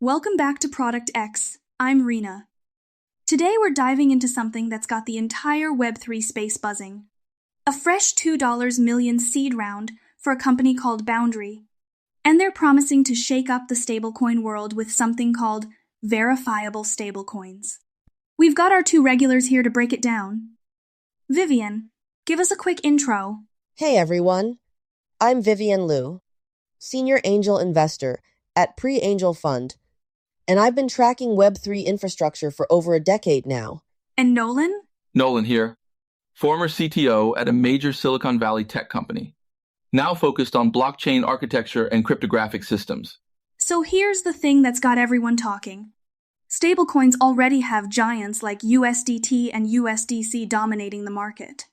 Welcome back to Product X. I'm Rena. Today we're diving into something that's got the entire Web3 space buzzing. A fresh $2 million seed round for a company called Boundary. And they're promising to shake up the stablecoin world with something called verifiable stablecoins. We've got our two regulars here to break it down. Vivian, give us a quick intro. Hey everyone, I'm Vivian Liu, Senior Angel Investor at Pre-Angel Fund, and I've been tracking Web3 infrastructure for over a decade now. And Nolan? Nolan here, former CTO at a major Silicon Valley tech company, now focused on blockchain architecture and cryptographic systems. So here's the thing that's got everyone talking. Stablecoins already have giants like USDT and USDC dominating the market.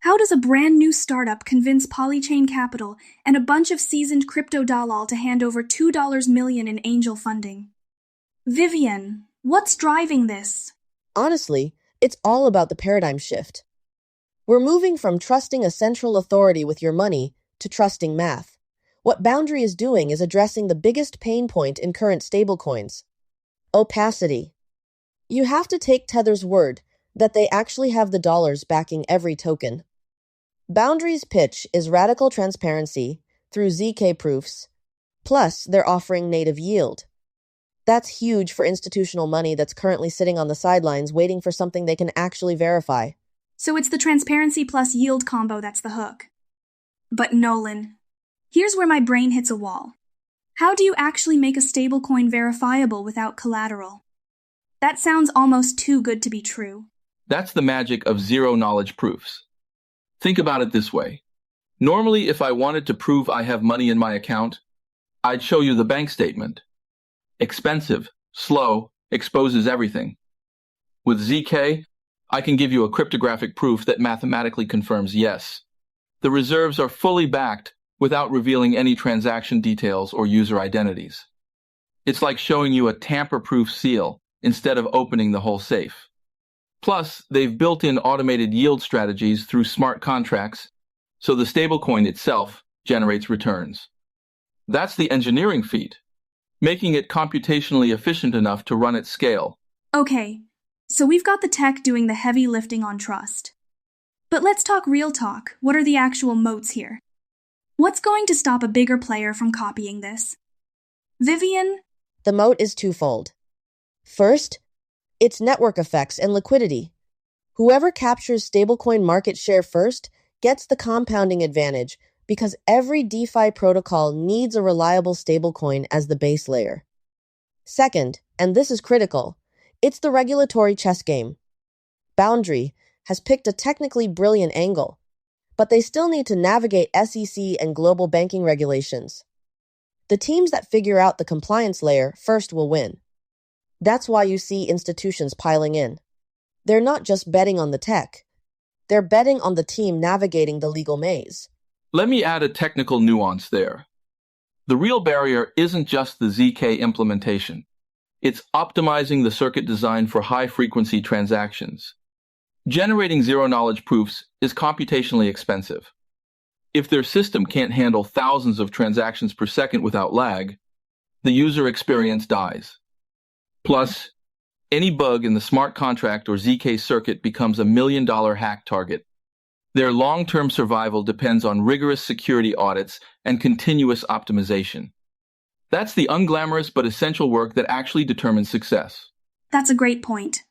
How does a brand new startup convince Polychain Capital and a bunch of seasoned crypto dalal to hand over $2 million in angel funding? Vivian, what's driving this? Honestly, it's all about the paradigm shift. We're moving from trusting a central authority with your money to trusting math. What Boundary is doing is addressing the biggest pain point in current stablecoins: opacity. You have to take Tether's word that they actually have the dollars backing every token. Boundary's pitch is radical transparency through ZK proofs, plus they're offering native yield. That's huge for institutional money that's currently sitting on the sidelines waiting for something they can actually verify. So it's the transparency plus yield combo that's the hook. But Nolan, here's where my brain hits a wall. How do you actually make a stablecoin verifiable without collateral? That sounds almost too good to be true. That's the magic of zero-knowledge proofs. Think about it this way. Normally, if I wanted to prove I have money in my account, I'd show you the bank statement. Expensive, slow, exposes everything. With ZK, I can give you a cryptographic proof that mathematically confirms yes. The reserves are fully backed without revealing any transaction details or user identities. It's like showing you a tamper-proof seal instead of opening the whole safe. Plus, they've built in automated yield strategies through smart contracts, so the stablecoin itself generates returns. That's the engineering feat, making it computationally efficient enough to run at scale. Okay, so we've got the tech doing the heavy lifting on trust. But let's talk real talk. What are the actual moats here? What's going to stop a bigger player from copying this? Vivian? The moat is twofold. First, it's network effects and liquidity. Whoever captures stablecoin market share first gets the compounding advantage because every DeFi protocol needs a reliable stablecoin as the base layer. Second, and this is critical, it's the regulatory chess game. Boundary has picked a technically brilliant angle, but they still need to navigate SEC and global banking regulations. The teams that figure out the compliance layer first will win. That's why you see institutions piling in. They're not just betting on the tech. They're betting on the team navigating the legal maze. Let me add a technical nuance there. The real barrier isn't just the ZK implementation. It's optimizing the circuit design for high-frequency transactions. Generating zero-knowledge proofs is computationally expensive. If their system can't handle thousands of transactions per second without lag, the user experience dies. Plus, any bug in the smart contract or ZK circuit becomes $1 million hack target. Their long-term survival depends on rigorous security audits and continuous optimization. That's the unglamorous but essential work that actually determines success. That's a great point.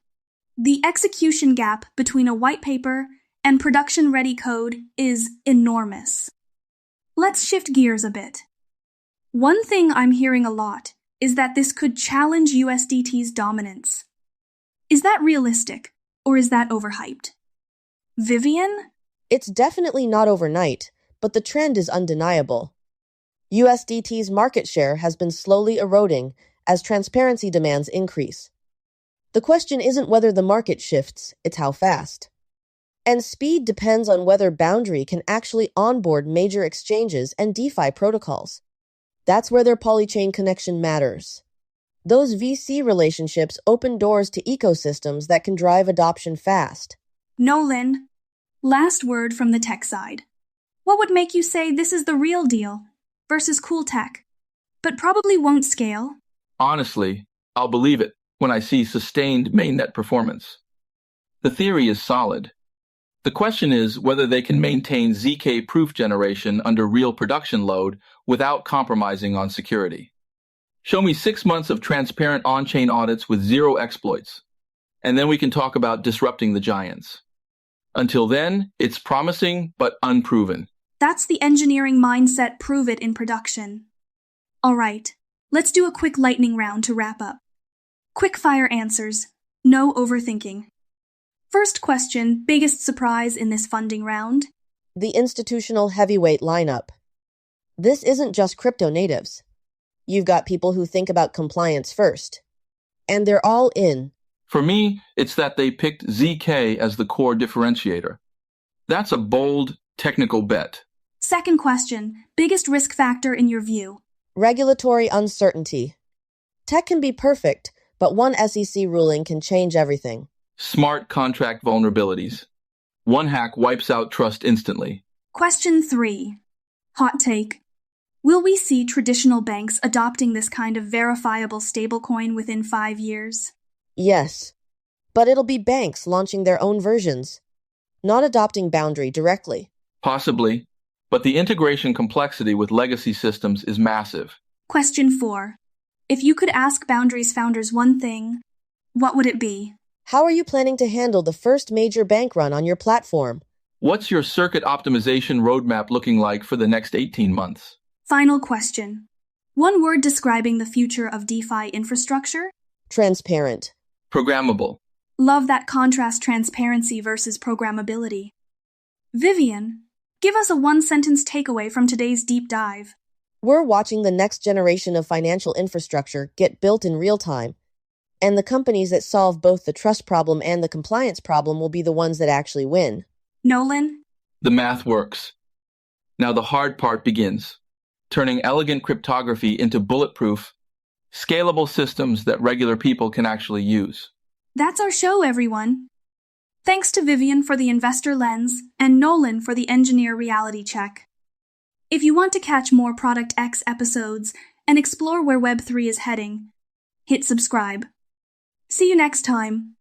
The execution gap between a white paper and production-ready code is enormous. Let's shift gears a bit. One thing I'm hearing a lot is that this could challenge USDT's dominance. Is that realistic, or is that overhyped? Vivian? It's definitely not overnight, but the trend is undeniable. USDT's market share has been slowly eroding as transparency demands increase. The question isn't whether the market shifts, it's how fast. And speed depends on whether Boundary can actually onboard major exchanges and DeFi protocols. That's where their Polychain connection matters. Those VC relationships open doors to ecosystems that can drive adoption fast. Nolan, last word from the tech side. What would make you say this is the real deal versus cool tech, but probably won't scale? Honestly, I'll believe it when I see sustained mainnet performance. The theory is solid. The question is whether they can maintain ZK proof generation under real production load without compromising on security. Show me 6 months of transparent on-chain audits with zero exploits, and then we can talk about disrupting the giants. Until then, it's promising but unproven. That's the engineering mindset, prove it in production. All right, let's do a quick lightning round to wrap up. Quick fire answers, no overthinking. First question, biggest surprise in this funding round? The institutional heavyweight lineup. This isn't just crypto natives. You've got people who think about compliance first. And they're all in. For me, it's that they picked ZK as the core differentiator. That's a bold, technical bet. Second question, biggest risk factor in your view? Regulatory uncertainty. Tech can be perfect, but one SEC ruling can change everything. Smart contract vulnerabilities. One hack wipes out trust instantly. Question 3. Hot take. Will we see traditional banks adopting this kind of verifiable stablecoin within 5 years? Yes, but it'll be banks launching their own versions, not adopting Boundary directly. Possibly, but the integration complexity with legacy systems is massive. Question 4. If you could ask Boundary's founders one thing, what would it be? How are you planning to handle the first major bank run on your platform? What's your circuit optimization roadmap looking like for the next 18 months? Final question. One word describing the future of DeFi infrastructure? Transparent. Programmable. Love that contrast, transparency versus programmability. Vivian, give us a one-sentence takeaway from today's deep dive. We're watching the next generation of financial infrastructure get built in real time, and the companies that solve both the trust problem and the compliance problem will be the ones that actually win. Nolan? The math works. Now the hard part begins. Turning elegant cryptography into bulletproof, scalable systems that regular people can actually use. That's our show, everyone. Thanks to Vivian for the investor lens and Nolan for the engineer reality check. If you want to catch more Product X episodes and explore where Web3 is heading, hit subscribe. See you next time.